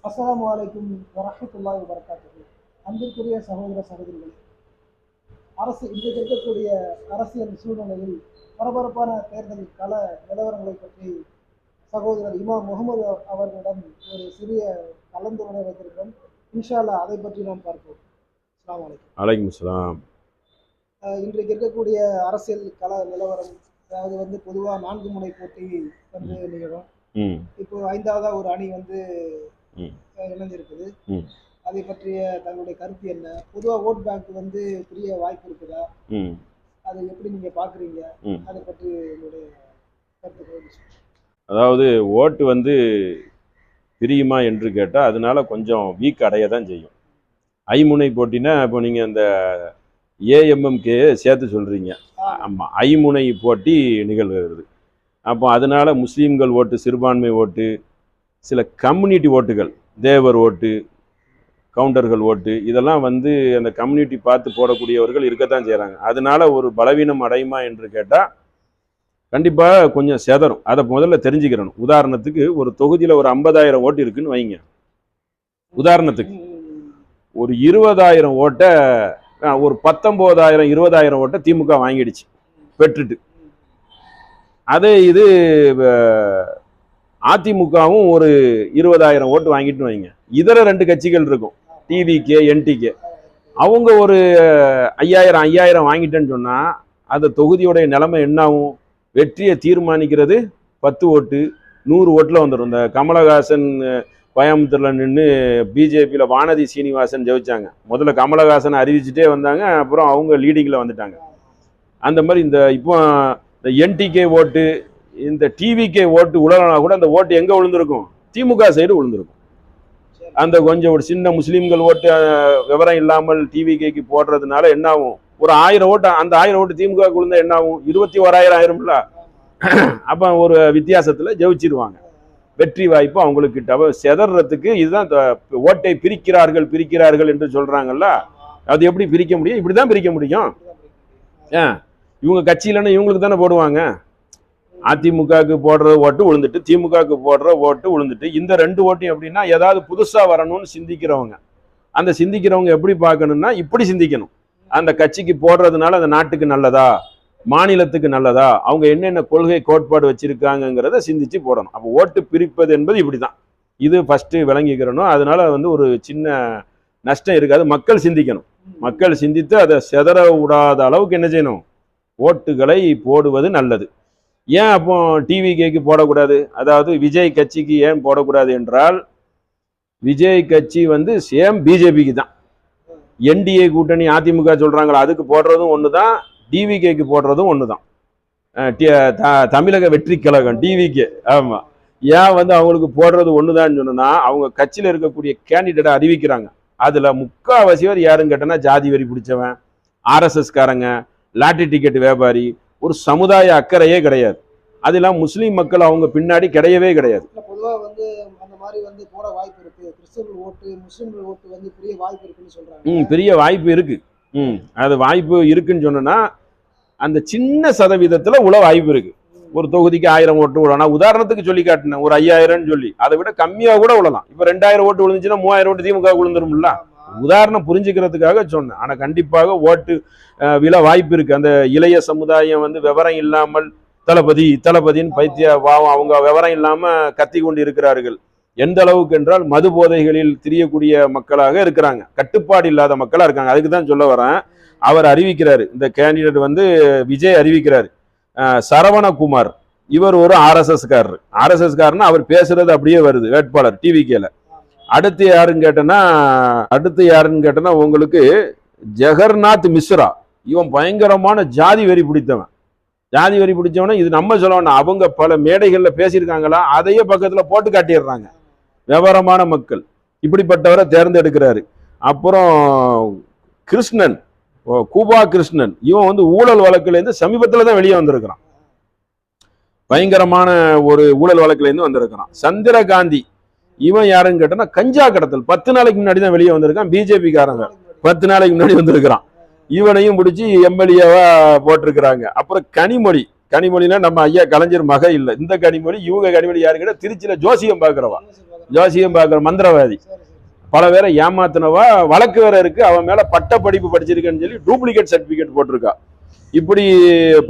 அஸ்ஸலாமு அலைக்கும் வரஹ்மத்துல்லாஹி வபரகாத்துஹு. அன்பிற்குரிய சகோதர சகோதரிகளே, இன்றைக்கு இருக்கக்கூடிய அரசியல் சூழ்நிலையில் பரபரப்பான தேர்தல் கள நிலவரங்களை பற்றி சகோதரர் இமாம் முகமது அவர்களிடம் ஒரு சிறிய கலந்துரையாடலை வைத்திருக்கிறோம். இன்ஷா அல்லாஹ் அதை பற்றி நாம் பார்ப்போம். அஸ்ஸலாமு அலைக்கும். அலைக்கும் சலாம். இன்றைக்கு இருக்கக்கூடிய அரசியல் கள நிலவரம், அதாவது பொதுவாக 4 முனை போட்டி நிகழும். இப்போ 5வதா ஒரு அணி இணைஞ்சிருக்குது. அதை பற்றிய தங்களுடைய கருத்து என்ன? பொதுவாக ஓட் பேங்க் பெரிய வாய்ப்பு இருக்குதா? அதை எப்படி நீங்க பாக்குறீங்க? அதை பற்றி உங்களுடைய கருத்து. அதாவது ஓட்டு பிரியுமா என்று கேட்டால் அதனால கொஞ்சம் வீக் அடைய தான் செய்யும். ஐமுனை போட்டினா இப்போ நீங்கள் அந்த ஏஎம்எம்கே சேர்த்து சொல்கிறீங்க. ஆமாம், ஐமுனை போட்டி நிகழ்கிறது. அப்போ அதனால் முஸ்லீம்கள் ஓட்டு, சிறுபான்மை ஓட்டு, சில கம்யூனிட்டி ஓட்டுகள், தேவர் ஓட்டு, கவுண்டர்கள் ஓட்டு, இதெல்லாம் அந்த கம்யூனிட்டி பார்த்து போடக்கூடியவர்கள் இருக்கத்தான் செய்கிறாங்க. அதனால ஒரு பலவீனம் அடையுமா என்று கேட்டால் கண்டிப்பாக கொஞ்சம் சேதரும். அதை முதல்ல தெரிஞ்சுக்கிறணும். உதாரணத்துக்கு ஒரு தொகுதியில் ஒரு 50,000 ஓட்டு இருக்குன்னு வைங்க. உதாரணத்துக்கு ஒரு 20,000 ஓட்டை, ஒரு 19,000 20,000 ஓட்டை திமுக வாங்கிடுச்சு பெற்றுட்டு. அதே இது அதிமுகவும் ஒரு 20,000 ஓட்டு வாங்கிட்டு வைங்க. இதர 2 கட்சிகள் இருக்கும், டிவிகே, என்டிகே. அவங்க ஒரு 5,000 வாங்கிட்டேன்னு சொன்னால் அந்த தொகுதியோடைய நிலைமை என்ன ஆகும்? வெற்றியை தீர்மானிக்கிறது 10 ஓட்டு 100 ஓட்டில் வந்துடும். இந்த கமலஹாசன் கோயம்புத்தூரில் நின்று பிஜேபியில் வானதி சீனிவாசன் ஜெயிச்சாங்க. முதல்ல கமலஹாசன் அறிவிச்சுட்டே வந்தாங்க, அப்புறம் அவங்க லீடிங்கில் வந்துட்டாங்க. அந்த மாதிரி இப்போ இந்த என்டிகே ஓட்டு, இந்த டிவிகே ஓட்டு உலகனா கூட அந்த ஓட்டு எங்கே விழுந்திருக்கும்? திமுக சைடு விழுந்திருக்கும். அந்த கொஞ்சம் ஒரு சின்ன முஸ்லீம்கள் ஓட்டு விவரம் இல்லாமல் டிவிகேக்கு போடுறதுனால என்ன ஆகும்? ஒரு 1000 ஓட்டு, அந்த 1000 ஓட்டு திமுக விழுந்தா என்ன ஆகும்? 21,000 ஆயிரும்ல. அப்போ ஒரு வித்தியாசத்தில் ஜெயிச்சிருவாங்க. வெற்றி வாய்ப்பு அவங்களுக்கு கிட்ட செதறதுக்கு இதுதான் ஓட்டை பிரிக்கிறார்கள் என்று சொல்றாங்கல்ல. அது எப்படி பிரிக்க முடியும்? இப்படிதான் பிரிக்க முடியும். இவங்க கட்சியிலன்னா இவங்களுக்கு தானே போடுவாங்க. அதிமுகவுக்கு போடுற ஓட்டு விழுந்துட்டு, திமுகவுக்கு போடுற ஓட்டு விழுந்துட்டு, இந்த 2 ஓட்டும் எப்படின்னா ஏதாவது புதுசா வரணும்னு சிந்திக்கிறவங்க. அந்த சிந்திக்கிறவங்க எப்படி பார்க்கணும்னா இப்படி சிந்திக்கணும். அந்த கட்சிக்கு போடுறதுனால அந்த நாட்டுக்கு நல்லதா, மாநிலத்துக்கு நல்லதா, அவங்க என்னென்ன கொள்கை கோட்பாடு வச்சிருக்காங்கிறத சிந்திச்சு போடணும். அப்போ ஓட்டு பிரிப்பது என்பது இப்படிதான். இது ஃபர்ஸ்ட் விளங்கிக்கிறணும். அதனால ஒரு சின்ன நஷ்டம் இருக்காது. மக்கள் சிந்திக்கணும். மக்கள் சிந்தித்து அதை செதற விடாத அளவுக்கு என்ன செய்யணும்? ஓட்டுகளை போடுவது நல்லது. ஏன் அப்போ டிவிகேக்கு போடக்கூடாது? அதாவது விஜய் கட்சிக்கு ஏன் போடக்கூடாது என்றால், விஜய் கட்சி சேம் பிஜேபிக்கு தான். என்டிஏ கூட்டணி அதிமுக சொல்றாங்களா, அதுக்கு போடுறதும் ஒண்ணுதான், டிவிகேக்கு போடுறதும் ஒண்ணுதான். தமிழக வெற்றி கழகம் டிவிகே. ஆமா, ஏன் அவங்களுக்கு போடுறது ஒண்ணுதான் சொன்னா, அவங்க கட்சியில இருக்கக்கூடிய கேண்டிடேட்டை அறிவிக்கிறாங்க. அதுல முக்காவாசிவர் யாருன்னு கேட்டனா ஜாதி வரி பிடிச்சவன், ஆர்எஸ்எஸ் காரங்க, லாட்டரி டிக்கெட் வியாபாரி, ஒரு சமுதாய அக்கறையே கிடையாது. அதெல்லாம் முஸ்லீம் மக்கள் அவங்க பின்னாடி கிடையவே கிடையாது. பொதுவாக அந்த மாதிரி போட வாய்ப்பு இருக்கு. கிறிஸ்தவர்கள் ஓட்டு, முஸ்லீம்கள் ஓட்டு பெரிய வாய்ப்பு இருக்குன்னு சொல்றாங்க. பெரிய வாய்ப்பு இருக்கு. அது வாய்ப்பு இருக்குன்னு சொன்னா அந்த சின்ன சதவீதத்துல உள்ள வாய்ப்பு இருக்கு. ஒரு தொகுதிக்கு 1000 ஓட்டு விடலாம். உதாரணத்துக்கு சொல்லி காட்டினேன், ஒரு 5000 சொல்லி, அதை விட கம்மியா கூட விடலாம். இப்ப 2000 ஓட்டு விழுந்துச்சுன்னா 3000 ஓட்டு திமுக விழுந்துரும்ல. உதாரணம் புரிஞ்சுக்கிறதுக்காக சொன்னேன். ஆனா கண்டிப்பாக ஓட்டு விழ வாய்ப்பு இருக்கு. அந்த இளைய சமுதாயம் விவரம் இல்லாமல் தளபதின்னு பைத்திய பாவம், அவங்க விவரம் இல்லாம கத்தி கொண்டு இருக்கிறார்கள். எந்த அளவுக்கு என்றால் மது போதைகளில் திரியக்கூடிய மக்களாக இருக்கிறாங்க, கட்டுப்பாடு இல்லாத மக்களா இருக்காங்க. அதுக்கு தான் சொல்ல வரேன். அவர் அறிவிக்கிறாரு, இந்த கேண்டிடேட் விஜய் அறிவிக்கிறாரு, சரவணகுமார், இவர் ஒரு ஆர்எஸ்எஸ் காரர்னா அவர் பேசுறது அப்படியே வருது வேட்பாளர் டிவிகேல. அடுத்து யாருன்னு கேட்டனா உங்களுக்கு ஜெகர்நாத் மிஸ்ரா. இவன் பயங்கரமான ஜாதி வெறி பிடிச்சவன. இது நம்ம சொல்லணும், அவங்க பல மேடைகள்ல பேசியிருக்காங்களா, அதையே பக்கத்துல போட்டு காட்டிடுறாங்க. விவரமான மக்கள் இப்படிப்பட்டவரை தேர்ந்தெடுக்கிறாரு. அப்புறம் கிருஷ்ணன், கூபா கிருஷ்ணன், இவன் ஊழல் வழக்குல இருந்து சமீபத்துல தான் வெளியே வந்திருக்கிறான். பயங்கரமான ஒரு ஊழல் வழக்குல இருந்து வந்திருக்கிறான். சந்திரகாந்தி, இவன் யாருன்னு கேட்டனா கஞ்சா கடத்தல் 10 நாளைக்கு முன்னாடி தான் வெளியே வந்திருக்கான். பிஜேபி காரங்க 10 நாளைக்கு முன்னாடி வந்திருக்கிறான். இவனையும் பிடிச்சி எம்எல்ஏவா போட்டிருக்கிறாங்க. அப்புறம் கனிமொழினா நம்ம ஐயா கலைஞர் மக இல்லை, இந்த கனிமொழி. இவங்க கனிமொழி யாருக்கிட்ட? திருச்சியில ஜோசியம் பாக்குறவா. ஜோசியம் பார்க்குற மந்திரவாதி, சரி சரி பல பேரை ஏமாத்தினவா, வழக்கு வேற இருக்கு, அவன் மேல பட்ட படிப்பு படிச்சிருக்கேன்னு சொல்லி டூப்ளிகேட் சர்டிபிகேட் போட்டிருக்கா. இப்படி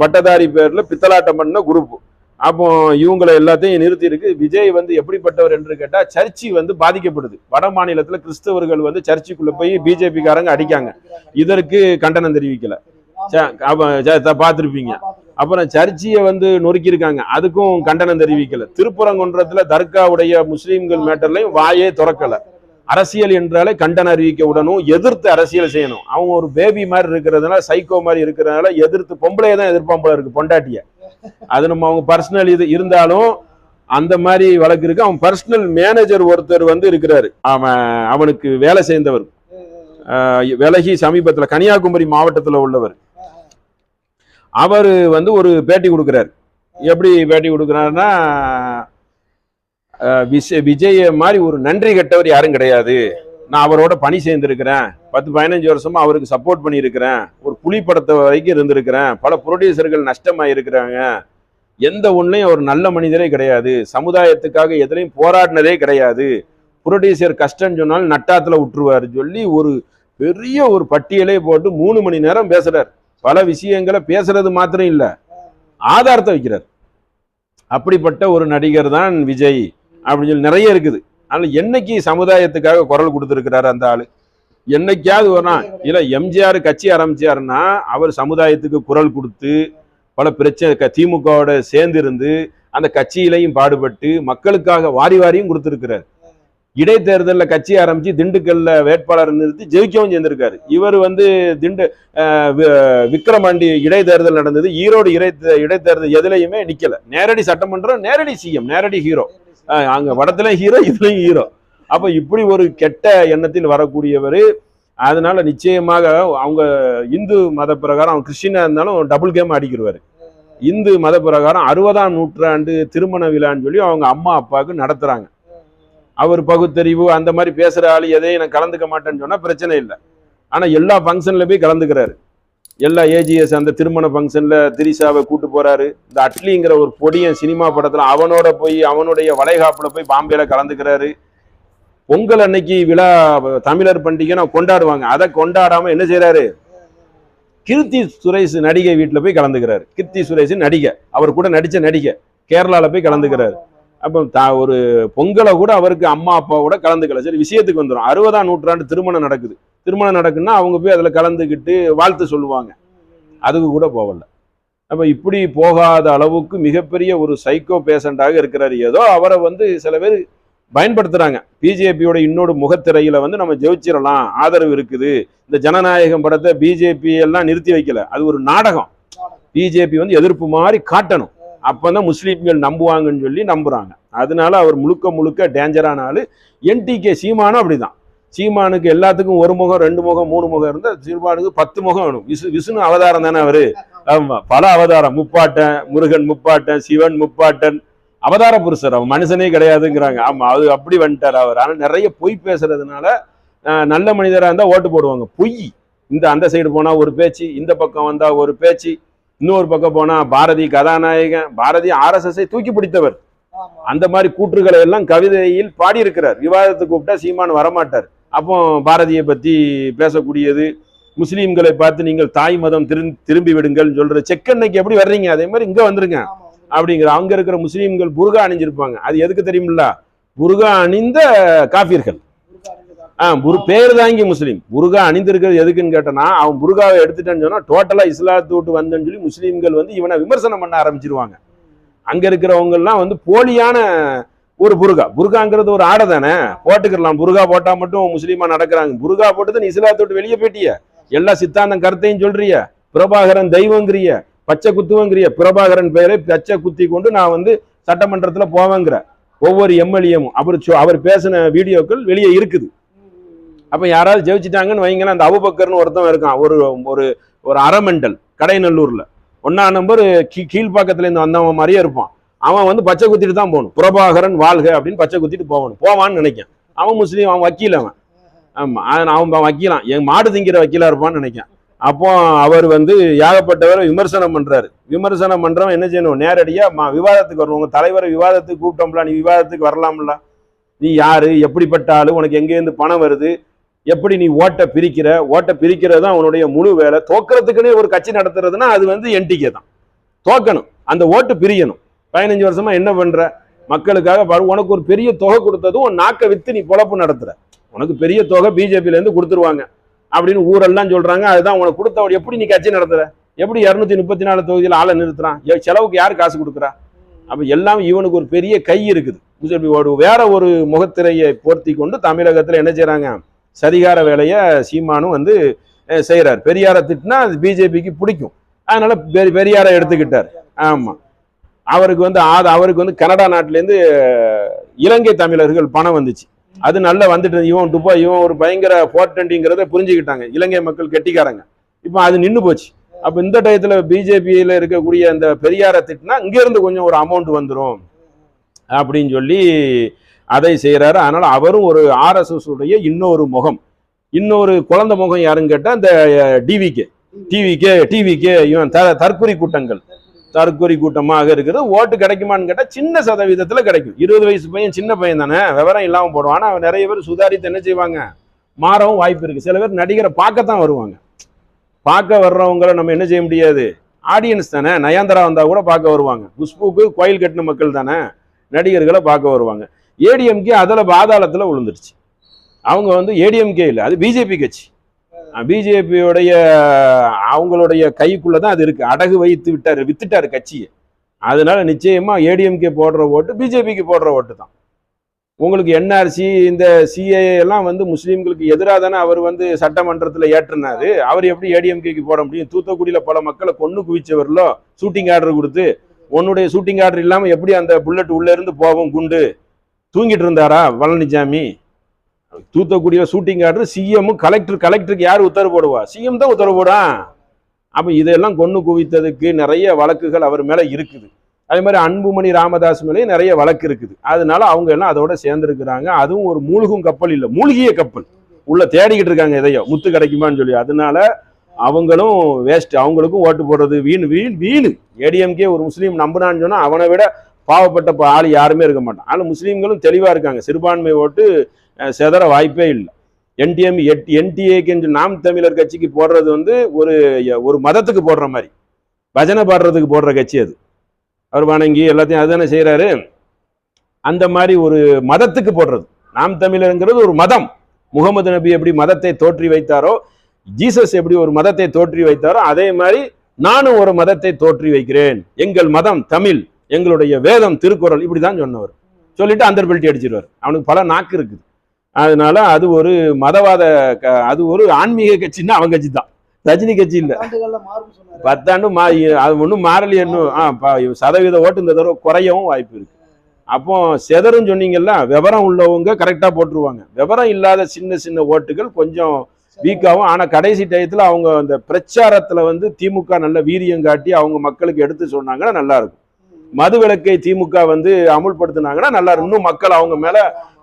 பட்டதாரி பேர்ல பித்தலாட்டம் பண்ண குரூப். அப்போ இவங்களை எல்லாத்தையும் நிறுத்தி இருக்கு. விஜய் வந்து எப்படிப்பட்டவர் என்று கேட்டா, சர்ச்சி வந்து பாதிக்கப்படுது. வட மாநிலத்துல கிறிஸ்தவர்கள் வந்து சர்ச்சுக்குள்ள போய் பிஜேபி காரங்க அடிக்காங்க. இதற்கு கண்டனம் தெரிவிக்கல. பார்த்திருப்பீங்க. அப்புறம் சர்ச்சியை வந்து நொறுக்கியிருக்காங்க, அதுக்கும் கண்டனம் தெரிவிக்கல. திருப்பரங்குன்றத்துல தர்காவுடைய முஸ்லீம்கள் மேட்டர்லையும் வாயே திறக்கல. அரசியல் என்றாலே கண்டனம் அறிவிக்க விடணும், எதிர்த்து அரசியல் செய்யணும். அவங்க ஒரு பேபி மாதிரி இருக்கிறதுனால, சைக்கோ மாதிரி இருக்கிறதுனால எதிர்த்து, பொம்பளையை தான் எதிர்ப்பான் போல இருக்கு, பொண்டாட்டிய. அது நம்ம அவங்க பர்சனல் இது இருந்தாலும் அந்த மாதிரி வழக்கு இருக்கு. அவன் பர்சனல் மேனேஜர் ஒருத்தர் வந்து இருக்கிறாரு, அவனுக்கு வேலை செய்தவர், விலகி சமீபத்தில் கன்னியாகுமரி மாவட்டத்தில் உள்ளவர். அவர் வந்து ஒரு பேட்டி கொடுக்கிறார். எப்படி பேட்டி கொடுக்கிறாருன்னா, விஜய மாதிரி ஒரு நன்றி கெட்டவர் யாரும் கிடையாது, நான் அவரோட பணி சேர்ந்திருக்கிறேன், 10-15 வருஷமா அவருக்கு சப்போர்ட் பண்ணியிருக்கிறேன், ஒரு புலி படத்தை வரைக்கும் இருந்திருக்கிறேன், பல ப்ரொடியூசர்கள் நஷ்டமாயிருக்கிறாங்க, எந்த ஒன்றையும் ஒரு நல்ல மனிதரே கிடையாது, சமுதாயத்துக்காக எதுலையும் போராடினதே கிடையாது, ப்ரொடியூசர் கஷ்டம்னு சொன்னாலும் நட்டாத்துல விட்டுருவாரு சொல்லி ஒரு பெரிய ஒரு பட்டியலே போட்டு 3 மணி நேரம் பேசுறார். பல விஷயங்களை பேசுறது மாத்திரம் இல்ல, ஆதாரத்தை வைக்கிறார். அப்படிப்பட்ட ஒரு நடிகர் தான் விஜய் அப்படின்னு சொல்லி நிறைய இருக்குது. அதனால என்னைக்கு சமுதாயத்துக்காக குரல் கொடுத்துருக்கிறாரு அந்த ஆளு? என்னைக்காவது ஒரு நாள் இல்ல, எம்ஜிஆர் கட்சி ஆரம்பிச்சாருன்னா அவர் சமுதாயத்துக்கு குரல் கொடுத்து பல பிரச்சனை, திமுகவோட சேர்ந்து இருந்து அந்த கட்சியிலையும் பாடுபட்டு மக்களுக்காக வாரி வாரியும் கொடுத்துருக்கிறார். இடைத்தேர்தலில் கட்சி ஆரம்பிச்சு திண்டுக்கல்ல வேட்பாளர் நிறுத்தி ஜெயிக்கவும் சேர்ந்திருக்காரு. இவர் வந்து விக்கிரமாண்டி இடைத்தேர்தல் நடந்தது, ஈரோடு இடைத்தேர்தல் எதுலையுமே நிக்கல. நேரடி சட்டமன்றம், நேரடி சிஎம், நேரடி ஹீரோ. அங்க வடத்துலயும் ஹீரோ, இதுலயும் ஹீரோ. அப்ப இப்படி ஒரு கெட்ட எண்ணத்தில் வரக்கூடியவர். அதனால நிச்சயமாக அவங்க இந்து மத பிரகாரம், அவங்க கிறிஸ்டினா இருந்தாலும் டபுள் கேம் அடிக்கிறவாரு. இந்து மத பிரகாரம் 60ஆம் நூற்றாண்டு திருமண விழான்னு சொல்லி அவங்க அம்மா அப்பாவுக்கு நடத்துறாங்க. அவர் பகுத்தறிவு அந்த மாதிரி பேசுற ஆளு எதையும் நான் கலந்துக்க மாட்டேன்னு சொன்னா பிரச்சனை இல்லை. ஆனா எல்லா ஃபங்க்ஷன்ல போய் கலந்துக்கிறாரு. எல்லா ஏஜிஎஸ் அந்த திருமண ஃபங்க்ஷன்ல திரிசாவை கூட்டு போறாரு. இந்த அட்லிங்கிற ஒரு பொடியன் சினிமா படத்துல அவனோட போய் அவனுடைய வளைகாப்புல போய் பாம்பேல கலந்துக்கிறாரு. பொங்கல் அன்னைக்கு விழா தமிழர் பண்டிகை நான் கொண்டாடுவாங்க, அதை கொண்டாடாம என்ன செய்யறாரு, கீர்த்தி சுரேஷ் நடிகை வீட்டுல போய் கலந்துக்கிறாரு. கீர்த்தி சுரேஷ் நடிகை, அவர் கூட நடிச்ச நடிகை, கேரளால போய் கலந்துக்கிறாரு. அப்போ ஒரு பொங்கலை கூட அவருக்கு அம்மா அப்பாவோட கலந்துக்கல. சரி, விஷயத்துக்கு வந்துடும். 60ஆம் நூற்றாண்டு திருமணம் நடக்குது. திருமணம் நடக்குன்னா அவங்க போய் அதில் கலந்துக்கிட்டு வாழ்த்து சொல்லுவாங்க, அதுக்கு கூட போகல. அப்போ இப்படி போகாத அளவுக்கு மிகப்பெரிய ஒரு சைக்கோ பேஷண்டாக இருக்கிறாரு. ஏதோ அவரை வந்து சில பேர் பயன்படுத்துறாங்க. பிஜேபியோட இன்னொரு முகத்திரையில வந்து நம்ம ஜெயிச்சிடலாம், ஆதரவு இருக்குது. இந்த ஜனநாயகம் படத்தை பிஜேபி எல்லாம் நிறுத்தி வைக்கல, அது ஒரு நாடகம். பிஜேபி வந்து எதிர்ப்பு மாதிரி காட்டணும், அப்பதான் முஸ்லீம்கள் நம்புவாங்கன்னு சொல்லி நம்புறாங்க. அதனால அவர் முழுக்க முழுக்க டேஞ்சரான ஆளு. என்டிகே சீமானும் அப்படிதான். சீமானுக்கு எல்லாத்துக்கும் 1 முகம் 2 முகம் 3 முகம் இருந்தா, சீமானுக்கு 10 முகம் வேணும். விஷ்ணு அவதாரம் தானே அவரு. ஆமா, பல அவதாரம், முப்பாட்டன், முருகன் முப்பாட்டன், சிவன் முப்பாட்டன், அவதார புருஷர், அவன் மனுஷனே கிடையாதுங்கிறாங்க. ஆமா, அது அப்படி வந்துட்டார் அவர். ஆனால் நிறைய பொய் பேசுறதுனால நல்ல மனிதராக இருந்தா ஓட்டு போடுவாங்க. பொய், இந்த அந்த சைடு போனா ஒரு பேச்சு, இந்த பக்கம் வந்தா ஒரு பேச்சு, இன்னொரு பக்கம் போனா பாரதி கதாநாயகன். பாரதி RSS தூக்கி பிடித்தவர். அந்த மாதிரி கூற்றுகளை எல்லாம் கவிதையில் பாடியிருக்கிறார். விவாதத்துக்கு கூப்பிட்டா சீமான் வரமாட்டார். அப்போ பாரதியை பத்தி பேசக்கூடியது, முஸ்லீம்களை பார்த்து நீங்கள் தாய் மதம் திரும்பி விடுங்கள் சொல்ற, செக்கன்னைக்கு எப்படி வர்றீங்க அதே மாதிரி இங்க வந்துருங்க அப்படிங்கிற. அங்க இருக்கிற முஸ்லீம்கள் புர்கா அணிஞ்சிருப்பாங்க. அது எதுக்கு தெரியுமில்ல, புர்கா அணிந்த காஃபிர்கள். பேர் தாங்கி முஸ்லீம். புர்கா அணிந்திருக்கிறது எதுக்குன்னு கேட்டனா, அவன் புர்காவை எடுத்துட்டேன்னு சொன்னா டோட்டலா இஸ்லாத்தை விட்டு வந்தேன்னு சொல்லி முஸ்லீம்கள் வந்து இவனை விமர்சனம் பண்ண ஆரம்பிச்சிருவாங்க. அங்க இருக்கிறவங்க எல்லாம் வந்து போலியான ஒரு புர்காங்கிறது ஒரு ஆடை தானே, போட்டுக்கலாம். புர்கா போட்டா மட்டும் முஸ்லீமா நடக்கிறாங்க. புர்கா போட்டு நீ இஸ்லாத்தை விட்டு வெளியே போயிட்டிய, எல்லா சித்தாந்தம் கருத்தையும் சொல்றிய, பிரபாகரன் தெய்வங்கிறிய, பச்சை குத்துவங்கிறிய. பிரபாகரன் பெயரை பச்சை குத்தி கொண்டு நான் வந்து சட்டமன்றத்துல போவேங்கிற ஒவ்வொரு எம்எல்ஏவும் அவர் பேசின வீடியோக்கள் வெளியே இருக்குது. அப்ப யாராவது ஜெயிச்சிட்டாங்கன்னு வைங்களேன், அந்த அபுபக்கர்னு ஒருத்தன் இருக்கான், ஒரு ஒரு ஒரு அறமெண்டல், கடைநல்லூர்ல 1ஆம் நம்பர் கீழ்பாக்கத்துல இருந்து வந்தவன் மாதிரியே இருப்பான். அவன் வந்து பச்சை குத்திட்டு தான் போகணும், பிரபாகரன் வாழ்க அப்படின்னு பச்சை குத்திட்டு போவான்னு நினைக்கான். அவன் முஸ்லீம், அவன் வக்கீல். அவன் ஆமா, அவன் வக்கீலாம், என் மாடு திங்கிற வக்கீலா இருப்பான்னு நினைக்கான். அப்போ அவர் வந்து ஏகப்பட்டவரை விமர்சனம் பண்றாரு. விமர்சனம் பண்றவன் என்ன செய்யணும், நேரடியா விவாதத்துக்கு வரணும். உங்க தலைவரை விவாதத்துக்கு கூப்பிட்டோம்ல, நீ விவாதத்துக்கு வரலாம்ல, நீ யாரு, எப்படிப்பட்ட ஆளு, உனக்கு எங்கேருந்து பணம் வருது, எப்படி நீ ஓட்டை பிரிக்கிறது தான் உன்னுடைய முழு வேலை. தோக்கிறதுக்குன்னே ஒரு கட்சி நடத்துறதுன்னா அது வந்து என்டிகே தான். தோக்கணும், அந்த ஓட்டு பிரியணும். 15 வருஷமா என்ன பண்ற மக்களுக்காக? உனக்கு ஒரு பெரிய தொகை கொடுத்ததும் உன் நாக்கை வித்து நீ பொழப்பு நடத்துற. உனக்கு பெரிய தொகை பிஜேபியில இருந்து கொடுத்துருவாங்க அப்படின்னு ஊரெல்லாம் சொல்றாங்க. அதுதான் உனக்கு கொடுத்த, எப்படி நீ கட்சி நடத்துற? எப்படி 234 தொகுதியில் ஆளை நிறுத்துறான்? செலவுக்கு யார் காசு கொடுக்குறா? அப்ப எல்லாம் இவனுக்கு ஒரு பெரிய கை இருக்குது. பிஜேபி வேற ஒரு முகத்திரையை போர்த்தி கொண்டு தமிழகத்துல என்ன செய்யறாங்க? சதிகார வேலையை சீமானும் வந்து செய்யறாரு. பெரியாரை திட்டினா அது பிஜேபிக்கு பிடிக்கும், அதனால பெரியாரை எடுத்துக்கிட்டார். ஆமா, அவருக்கு வந்து கனடா நாட்டிலேருந்து இலங்கை தமிழர்கள் பணம் வந்துச்சு. அது நல்லா வந்துட்டு இவன் ஒரு பயங்கர போர்ட்டண்டிங்கிறத புரிஞ்சுக்கிட்டாங்க இலங்கை மக்கள், கெட்டிக்காரங்க. இப்போ அது நின்று போச்சு. அப்ப இந்த டயத்துல பிஜேபியில இருக்கக்கூடிய அந்த பெரியாரை திட்டினா இங்க இருந்து கொஞ்சம் ஒரு அமௌண்ட் வந்துடும் அப்படின்னு சொல்லி அதை செய்யறாரு. அதனால அவரும் ஒரு ஆர்எஸ்எஸ் உடைய இன்னொரு முகம், இன்னொரு குழந்தை முகம் யாருன்னு கேட்டா இந்த டிவிகே இவன் தற்கொலை கூட்டங்கள், தற்கொலை கூட்டமாக இருக்குது. ஓட்டு கிடைக்குமான்னு கேட்டா சின்ன சதவீதத்துல கிடைக்கும். 20 வயசு பையன், சின்ன பையன் தானே, விவரம் இல்லாம போடுவான். ஆனா நிறைய பேர் சுதாரித்து என்ன செய்வாங்க, மாறவும் வாய்ப்பு இருக்கு. சில பேர் நடிகரை பார்க்கத்தான் வருவாங்க. பார்க்க வர்றவங்களை நம்ம என்ன செய்ய முடியாது, ஆடியன்ஸ் தானே. நயன்தாரா வந்தா கூட பார்க்க வருவாங்க. குஷ்புக்கு கோயில் கட்டின மக்கள் தானே, நடிகர்களை பார்க்க வருவாங்க. ஏடிஎம்கே அதுல பாதாளத்துல விழுந்துருச்சு. அவங்க வந்து ஏடிஎம்கே இல்லை, அது பிஜேபி கட்சி. பிஜேபியோடைய அவங்களுடைய கைக்குள்ளதான் அது இருக்கு. அடகு வைத்து வித்துட்டாரு கட்சியை. அதனால நிச்சயமா ஏடிஎம்கே போடுற ஓட்டு பிஜேபிக்கு போடுற ஓட்டு தான். உங்களுக்கு என்ஆர்சி, இந்த சிஏஏ எல்லாம் வந்து முஸ்லீம்களுக்கு எதிராக தானே அவர் வந்து சட்டமன்றத்தில் ஏற்றினாரு. அவர் எப்படி ஏடிஎம்கேக்கு போட முடியும்? தூத்துக்குடியில பல மக்களை கொண்டு குவிச்சவர்களோ ஷூட்டிங் ஆர்டர் கொடுத்து, உன்னுடைய ஷூட்டிங் ஆர்டர் இல்லாம எப்படி அந்த புல்லட் உள்ள இருந்து போகும்? குண்டு தூங்கிட்டு இருந்தாரா பழனிசாமி? தூத்துக்குடியில ஷூட்டிங் ஆர்டர் சிஎம் கலெக்டருக்கு யார் உத்தரவு போடுவா? சிஎம் தான் உத்தரவு போடா. அப்ப இதெல்லாம் கொண்டு குவித்ததுக்கு நிறைய வழக்குகள் அவர் மேல இருக்குது. அதே மாதிரி அன்புமணி ராமதாஸ் மேலேயும் நிறைய வழக்கு இருக்குது. அதனால அவங்க எல்லாம் அதோட சேர்ந்துருக்கிறாங்க. அதுவும் ஒரு மூழ்கும் கப்பல் இல்லை, மூழ்கிய கப்பல். உள்ள தேடிக்கிட்டு இருக்காங்க எதையோ முத்து கிடைக்குமான்னு சொல்லி. அதனால அவங்களும் வேஸ்ட், அவங்களுக்கும் ஓட்டு போடுறது வீணு. ஏடிஎம்கே ஒரு முஸ்லீம் நம்புனான்னு சொன்னா அவனை விட பாவப்பட்ட ஆள் யாருமே இருக்க மாட்டான். ஆனால் முஸ்லீம்களும் தெளிவா இருக்காங்க, சிறுபான்மை ஓட்டு செதற வாய்ப்பே இல்லை. என்டிஏக்கு நாம் தமிழர் கட்சிக்கு போடுறது வந்து ஒரு மதத்துக்கு போடுற மாதிரி, பஜனை பாடுறதுக்கு போடுற கட்சி அது. அவர் வணங்கி எல்லாத்தையும் அதுதானே செய்யறாரு. அந்த மாதிரி ஒரு மதத்துக்கு போடுறது. நாம் தமிழருங்கிறது ஒரு மதம். முகமது நபி எப்படி மதத்தை தோற்றி வைத்தாரோ, ஜீசஸ் எப்படி ஒரு மதத்தை தோற்றி வைத்தாரோ, அதே மாதிரி நானும் ஒரு மதத்தை தோற்றி வைக்கிறேன். எங்கள் மதம் தமிழ், எங்களுடைய வேதம் திருக்குறள், இப்படிதான் சொன்னவர். சொல்லிட்டு அந்த பெல்ட்டி அடிச்சிருவார். அவனுக்கு பல நாக்கு இருக்குது. அதனால அது ஒரு மதவாத, அது ஒரு ஆன்மீக கட்சின்னா அவன் கட்சி தான், ரஜினி கட்சி இல்ல. 10 ஆண்டு அது ஒன்றும் மாறலையே. சதவீத ஓட்டு இந்த தடவை குறையவும் வாய்ப்பு இருக்கு. அப்போ செதறுன்னு சொன்னீங்கல்ல, விவரம் உள்ளவங்க கரெக்டா போட்டுருவாங்க. விவரம் இல்லாத சின்ன சின்ன ஓட்டுகள் கொஞ்சம் வீக்காகும். ஆனா கடைசி டயத்துல அவங்க அந்த பிரச்சாரத்துல வந்து திமுக நல்ல வீரியம் காட்டி அவங்க மக்களுக்கு எடுத்து சொன்னாங்கன்னா நல்லா இருக்கும். மது விலக்கை திமுக வந்து அமுல்படுத்தினாங்கன்னா நல்லா இருக்கும். இன்னும் மக்கள் அவங்க மேல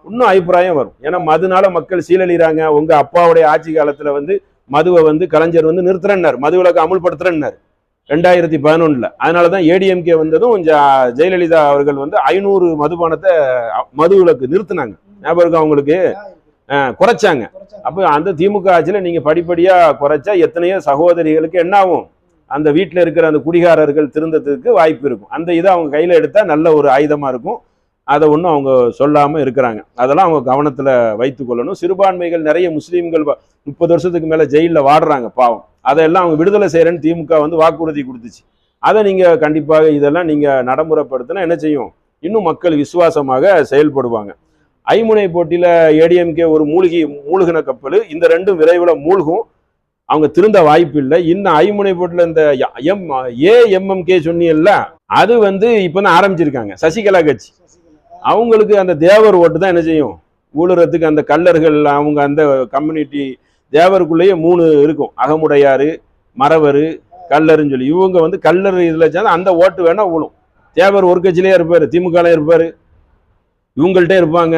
இன்னும் அபிப்பிராயம் வரும். ஏன்னா மதுனால மக்கள் சீரழிறாங்க. உங்க அப்பாவுடைய ஆட்சி காலத்துல வந்து மதுவை வந்து கலைஞர் வந்து நிறுத்துறன்னார், மது விலக்கு அமுல்படுத்துறன்னார் 2011. அதனாலதான் ஏடிஎம்கே வந்ததும் ஜெயலலிதா அவர்கள் வந்து 500 மதுபானத்தை மது விலக்கு நிறுத்தினாங்க. ஞாபகம் அவங்களுக்கு, குறைச்சாங்க. அப்போ அந்த திமுக ஆட்சியில நீங்க படிப்படியா குறைச்சா எத்தனையோ சகோதரிகளுக்கு என்ன ஆகும்? அந்த வீட்டில் இருக்கிற அந்த குடிகாரர்கள் திருந்ததுக்கு வாய்ப்பு இருக்கும். அந்த இதை அவங்க கையில எடுத்தா நல்ல ஒரு ஆயுதமா இருக்கும். அதை ஒன்றும் அவங்க சொல்லாம இருக்கிறாங்க. அதெல்லாம் அவங்க கவனத்துல வைத்துக் கொள்ளணும். சிறுபான்மைகள் நிறைய முஸ்லீம்கள் 30 வருஷத்துக்கு மேல ஜெயிலில் வாடுறாங்க பாவம். அதெல்லாம் அவங்க விடுதலை செய்யறேன்னு திமுக வந்து வாக்குறுதி கொடுத்துச்சு. அதை நீங்க கண்டிப்பாக இதெல்லாம் நீங்க நடைமுறைப்படுத்தினா என்ன செய்யும்? இன்னும் மக்கள் விசுவாசமாக செயல்படுவாங்க. ஐமுனை போட்டியில ஏடிஎம்கே ஒரு மூழ்கின கப்பல். இந்த ரெண்டும் விரைவில் மூழ்கும். அவங்க திருந்த வாய்ப்பு இல்லை. இன்னும் ஐமுனை போட்டியில இந்த ஏஎம்எம்கே சொன்னீங்கல்ல, அது வந்து இப்பதான் ஆரம்பிச்சிருக்காங்க. சசிகலா கட்சி அவங்களுக்கு அந்த தேவர் ஓட்டு தான் என்ன செய்யும்? ஊழறதுக்கு அந்த கல்லர்கள், அவங்க அந்த கம்யூனிட்டி தேவருக்குள்ளேயே 3 இருக்கும், அகமுடையாரு, மறவர், கல்லருன்னு சொல்லி. இவங்க வந்து கல்லர் இதுல சேர்ந்து அந்த ஓட்டு வேணா ஊழும். தேவர் ஒரு கட்சியிலேயே இருப்பாரு, திமுக இருப்பாரு, இவங்கள்ட்டே இருப்பாங்க,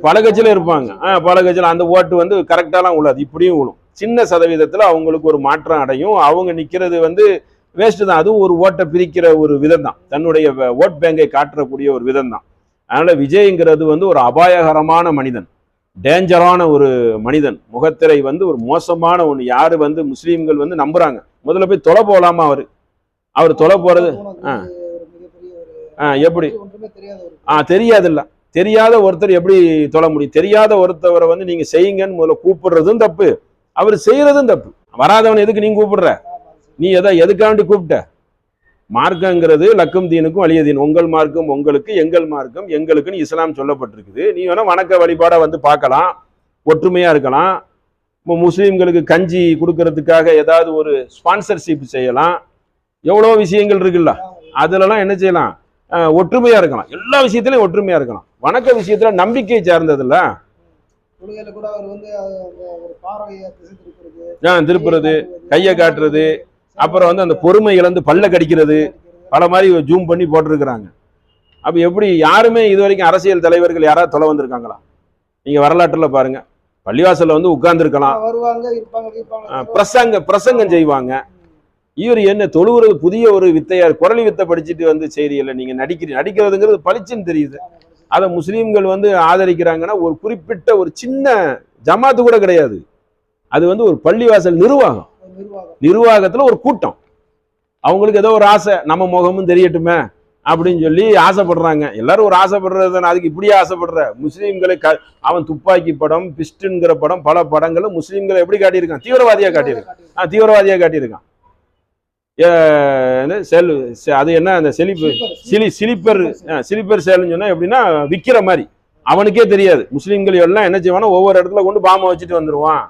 பல கட்சியில இருப்பாங்க. பல கட்சியில அந்த ஓட்டு வந்து கரெக்டாலாம் உள்ளது, இப்படியும் விழும். சின்ன சதவீதத்துல அவங்களுக்கு ஒரு மாற்றம் அடையும். அவங்க நிக்கிறது வந்து வேஸ்ட் தான். அதுவும் ஒரு ஓட்டை பிரிக்கிற ஒரு விதம் தான், தன்னுடைய ஓட் பேங்கை காட்டக்கூடிய ஒரு விதம் தான். அதனால விஜய்ங்கிறது வந்து ஒரு அபாயகரமான மனிதன், டேஞ்சரான ஒரு மனிதன். முகத்திரை வந்து ஒரு மோசமான ஒண்ணு. யாரு வந்து முஸ்லீம்கள் வந்து நம்புறாங்க. முதல்ல போய் தொலை போலாமா? அவர் தொலை போறது எப்படி தெரியாதுல்ல. தெரியாத ஒருத்தர் எப்படி தொலை முடியும்? தெரியாத ஒருத்தவரை வந்து நீங்க செய்யுங்கன்னு முதல்ல கூப்பிடுறதும் தப்பு, அவர் செய்யறதும் தப்பு. வராதவன் எதுக்கு நீங்க கூப்பிடுற? நீ எதுக்காண்டி கூப்பிட்ட? மார்க்கங்கிறது லக்கும் தீனுக்கும் வலிய தீன். உங்கள் மார்க்கம் உங்களுக்கு, எங்கள் மார்க்கம் எங்களுக்குன்னு இஸ்லாம் சொல்லப்பட்டிருக்குது. நீ வேணா வணக்க வழிபாடை வந்து பார்க்கலாம், ஒற்றுமையா இருக்கலாம். முஸ்லீம்களுக்கு கஞ்சி கொடுக்கறதுக்காக ஏதாவது ஒரு ஸ்பான்சர்ஷிப் செய்யலாம். எவ்வளோ விஷயங்கள் இருக்குல்ல, அதுலலாம் என்ன செய்யலாம்? ஒற்றுமையா இருக்கலாம். எல்லா விஷயத்திலையும் ஒற்றுமையா இருக்கலாம். வணக்க விஷயத்துல நம்பிக்கை சார்ந்ததுல்ல, திருப்புறது, கையை காட்டுறது, அப்புறம் வந்து அந்த பொறுமை இழந்து பல்ல கடிக்கிறது, பல மாதிரி ஜூம் பண்ணி போட்டிருக்கிறாங்க. அப்ப எப்படி யாருமே இது வரைக்கும் அரசியல் தலைவர்கள் யாராவது தொலை வந்திருக்காங்களா? நீங்க வரலாற்றுல பாருங்க. பள்ளிவாசல்ல வந்து உட்கார்ந்து இருக்கலாம், பிரசங்கம் செய்வாங்க. இவர் என்ன தொழுவுறது புதிய ஒரு வித்தையார், குரலி வித்தை படிச்சுட்டு வந்து செய்தியில நீங்க நடிக்கிறதுங்கிறது பளிச்சுன்னு தெரியுது. அதை முஸ்லீம்கள் வந்து ஆதரிக்கிறாங்கன்னா ஒரு குறிப்பிட்ட ஒரு சின்ன ஜமாத்து கூட கிடையாது. அது வந்து ஒரு பள்ளிவாசல் நிர்வாகத்துல ஒரு கூட்டம். அவங்களுக்கு ஏதோ ஒரு ஆசை, நம்ம முகமும் தெரியட்டுமே அப்படின்னு சொல்லி ஆசைப்படுறாங்க. எல்லாரும் ஒரு ஆசைப்படுறது. அதுக்கு இப்படியே ஆசைப்படுற முஸ்லீம்களை அவன் துப்பாக்கி படம், பிஸ்டுங்கிற படம், பல படங்களும் முஸ்லீம்களை எப்படி காட்டியிருக்கான்? தீவிரவாதியா காட்டியிருக்கான். அது என்ன, அந்த சிலிப்பர் சேல்னு சொன்னா எப்படின்னா விற்கிற மாதிரி. அவனுக்கே தெரியாது. முஸ்லீம்கள் எல்லாம் என்ன செய்வானா ஒவ்வொரு இடத்துல கொண்டு பாம்பை வச்சுட்டு வந்துருவான்.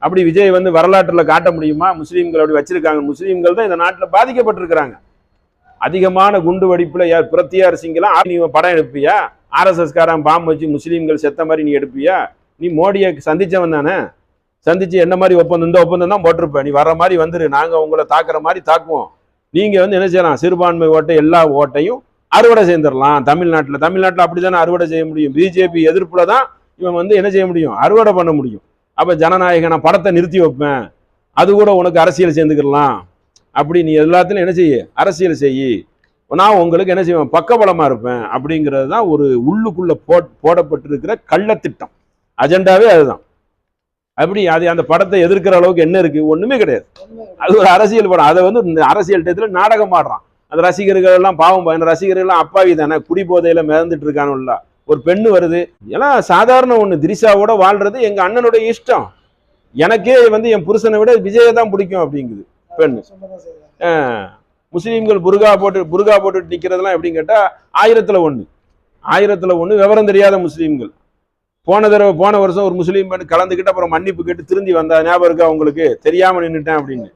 அப்படி விஜய் வந்து வரலாற்றுல காட்ட முடியுமா முஸ்லீம்கள் அப்படி வச்சிருக்காங்க? முஸ்லீம்கள் தான் இந்த நாட்டில் பாதிக்கப்பட்டிருக்கிறாங்க. அதிகமான குண்டு வெடிப்புல பிரத்தியார் சிங்கெல்லாம் நீ படம் எடுப்பியா? RSS காரன் பாம்பு வச்சு முஸ்லீம்கள் செத்த மாதிரி நீ எடுப்பியா? நீ மோடியை சந்திச்சவன் தானே. சந்திச்சு என்ன மாதிரி ஒப்பந்தம், இந்த ஒப்பந்தம் தான் போட்டிருப்ப. நீ வர்ற மாதிரி வந்துரு, நாங்க உங்களை தாக்குற மாதிரி தாக்குவோம். நீங்க வந்து என்ன செய்யலாம்? சிறுபான்மை ஓட்டை எல்லா ஓட்டையும் அறுவடை செய்திடலாம். தமிழ்நாட்டில் அப்படித்தானே அறுவடை செய்ய முடியும். பிஜேபி எதிர்ப்புல தான் இவன் வந்து என்ன செய்ய முடியும்? அறுவடை பண்ண முடியும். அப்ப ஜனநாயக நான் படத்தை நிறுத்தி வைப்பேன், அது கூட உனக்கு அரசியல் சேர்ந்துக்கலாம். அப்படி நீ எல்லாத்திலும் என்ன செய்ய? அரசியல் செய்யி, நான் உங்களுக்கு என்ன செய்வேன்? பக்கபலமா இருப்பேன். அப்படிங்கிறது தான் ஒரு உள்ளுக்குள்ள போடப்பட்டிருக்கிற கள்ளத்திட்டம். அஜெண்டாவே அதுதான். அப்படி அந்த படத்தை எதிர்க்கிற அளவுக்கு என்ன இருக்கு? ஒண்ணுமே கிடையாது. அது ஒரு அரசியல் படம். அதை வந்து அரசியல் டயத்துல நாடகம் ஆடுறான். அந்த ரசிகர்கள் எல்லாம் பாவம், ரசிகர்கள் எல்லாம் அப்பாவி தானே, குடி போதையில மிதந்துட்டு இருக்கானுல்ல. ஒரு பெண்ணு வருது, எல்லாம் சாதாரண ஒண்ணு. திரிஷாவோட வாழ்றது எங்க அண்ணனுடைய இஷ்டம். எனக்கே வந்து என் புருஷனை விட விஜயை தான் பிடிக்கும் அப்படிங்குது பெண்ணு. முஸ்லீம்கள் புர்கா போட்டு நிக்கிறதெல்லாம் எப்படின்னு கேட்டா 1000ல் 1 விவரம் தெரியாத முஸ்லீம்கள். போன வருஷம் ஒரு முஸ்லீம் பெண் கலந்துக்கிட்டு அப்புறம் மன்னிப்பு கேட்டு திருந்தி வந்தா ஞாபகம் இருக்கா உங்களுக்கு? தெரியாம நின்றுட்டேன் அப்படின்னு.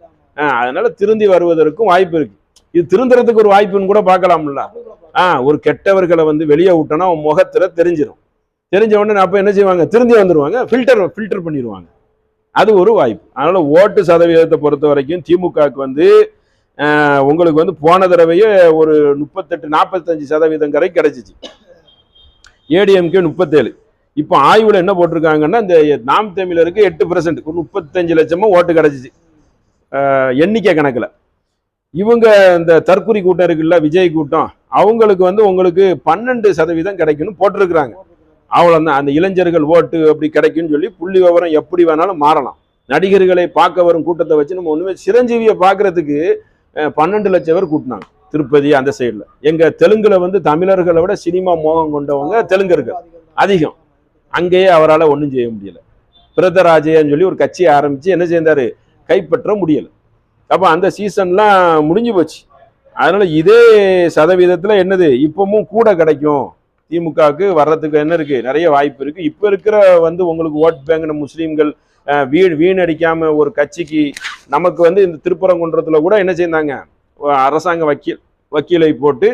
அதனால திருந்தி வருவதற்கும் வாய்ப்பு இருக்கு. இது திருந்துறதுக்கு ஒரு வாய்ப்புன்னு கூட பார்க்கலாம்ல. ஒரு கெட்டவர்களை வந்து வெளியே விட்டோன்னா அவன் முகத்துல தெரிஞ்சிடும். தெரிஞ்ச உடனே அப்ப என்ன செய்வாங்க? திருந்தி வந்துருவாங்க, ஃபில்டர் பண்ணிடுவாங்க. அது ஒரு வாய்ப்பு. அதனால ஓட்டு சதவீதத்தை பொறுத்த வரைக்கும் திமுகவுக்கு வந்து உங்களுக்கு வந்து போன தடவையே ஒரு 38-45% வரை கிடைச்சிச்சு. ஏடிஎம்கே 37. இப்போ ஆய்வுல என்ன போட்டிருக்காங்கன்னா இந்த நாம் தமிழருக்கு 8%, 35 லட்சமா ஓட்டு கிடைச்சிச்சு எண்ணிக்கை கணக்குல. இவங்க இந்த தற்குறி கூட்டம் இருக்குல்ல, விஜய் கூட்டம், அவங்களுக்கு வந்து உங்களுக்கு 12% கிடைக்கும்னு போட்டிருக்கிறாங்க. அவ்வளவுதான். அந்த இளைஞர்கள் ஓட்டு அப்படி கிடைக்கும்னு சொல்லி புள்ளி விவரம் எப்படி வேணாலும் மாறலாம். நடிகர்களை பார்க்க வரும் கூட்டத்தை வச்சு நம்ம ஒண்ணுமே, சிரஞ்சீவியை பார்க்கறதுக்கு 12 லட்சம் பேர் கூட்டினாங்க திருப்பதி அந்த சைடுல. எங்க தெலுங்குல வந்து தமிழர்களை விட சினிமா மோகம் கொண்டவங்க தெலுங்கர்கள் அதிகம். அங்கேயே அவரால் ஒன்றும் செய்ய முடியல. பிரதராஜேன்னு சொல்லி ஒரு கட்சியை ஆரம்பிச்சு என்ன செய்தாரு? கைப்பற்ற முடியல. அப்ப அந்த சீசன்லாம் முடிஞ்சு போச்சு. அதனால இதே சதவீதத்துல என்னது இப்பவும் கூட கிடைக்கும். திமுகவுக்கு வர்றதுக்கு என்ன இருக்கு? நிறைய வாய்ப்பு இருக்கு. இப்ப இருக்கிற வந்து உங்களுக்கு ஓட் பேங்க் முஸ்லீம்கள் வீணடிக்காம ஒரு கட்சிக்கு நமக்கு வந்து இந்த திருப்பரங்குன்றத்துல கூட என்ன செய்தாங்க? அரசாங்க வக்கீலை போட்டு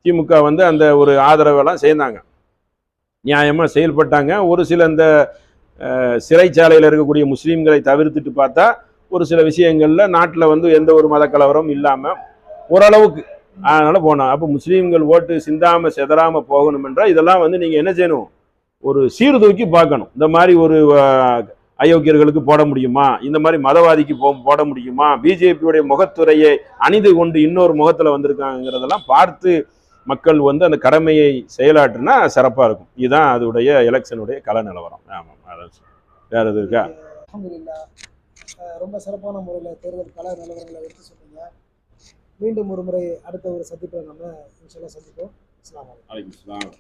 திமுக வந்து அந்த ஒரு ஆதரவெல்லாம் செய்தாங்க. நியாயமா செயல்பட்டாங்க. ஒரு சில இந்த சிறைச்சாலையில் இருக்கக்கூடிய முஸ்லீம்களை தவிர்த்துட்டு பார்த்தா ஒரு சில விஷயங்கள்ல நாட்டில் வந்து எந்த ஒரு மத கலவரம் இல்லாம ஓரளவுக்கு அதனால போனோம். அப்போ முஸ்லீம்கள் ஓட்டு சிந்தாம செதறாம போகணும் என்றால் இதெல்லாம் வந்து நீங்க என்ன செய்யணும்? ஒரு சீர்தூக்கி பார்க்கணும். இந்த மாதிரி ஒரு அயோக்கியர்களுக்கு போட முடியுமா? இந்த மாதிரி மதவாதிக்கு போட முடியுமா? பிஜேபியுடைய முகத்துறையை அணிந்து கொண்டு இன்னொரு முகத்துல வந்திருக்காங்கிறதெல்லாம் பார்த்து மக்கள் வந்து அந்த கடமையை செயலாற்றுனா சிறப்பாக இருக்கும். இதுதான் அதோடைய எலெக்ஷனுடைய கள நிலவரம். ஆமாம், அதான் வேற எது இருக்கா? அல்ஹம்துலில்லாஹ். ரொம்ப சிறப்பான முறையில் தேர்தல் கள நிலவரங்களை எடுத்து சொன்னீங்க. மீண்டும் ஒரு முறை அடுத்த ஒரு சந்திப்பில் நம்ம இன்ஷால்லா சந்திப்போம். அஸ்ஸலாமு அலைக்கும். அலைக்கும் சலாம்.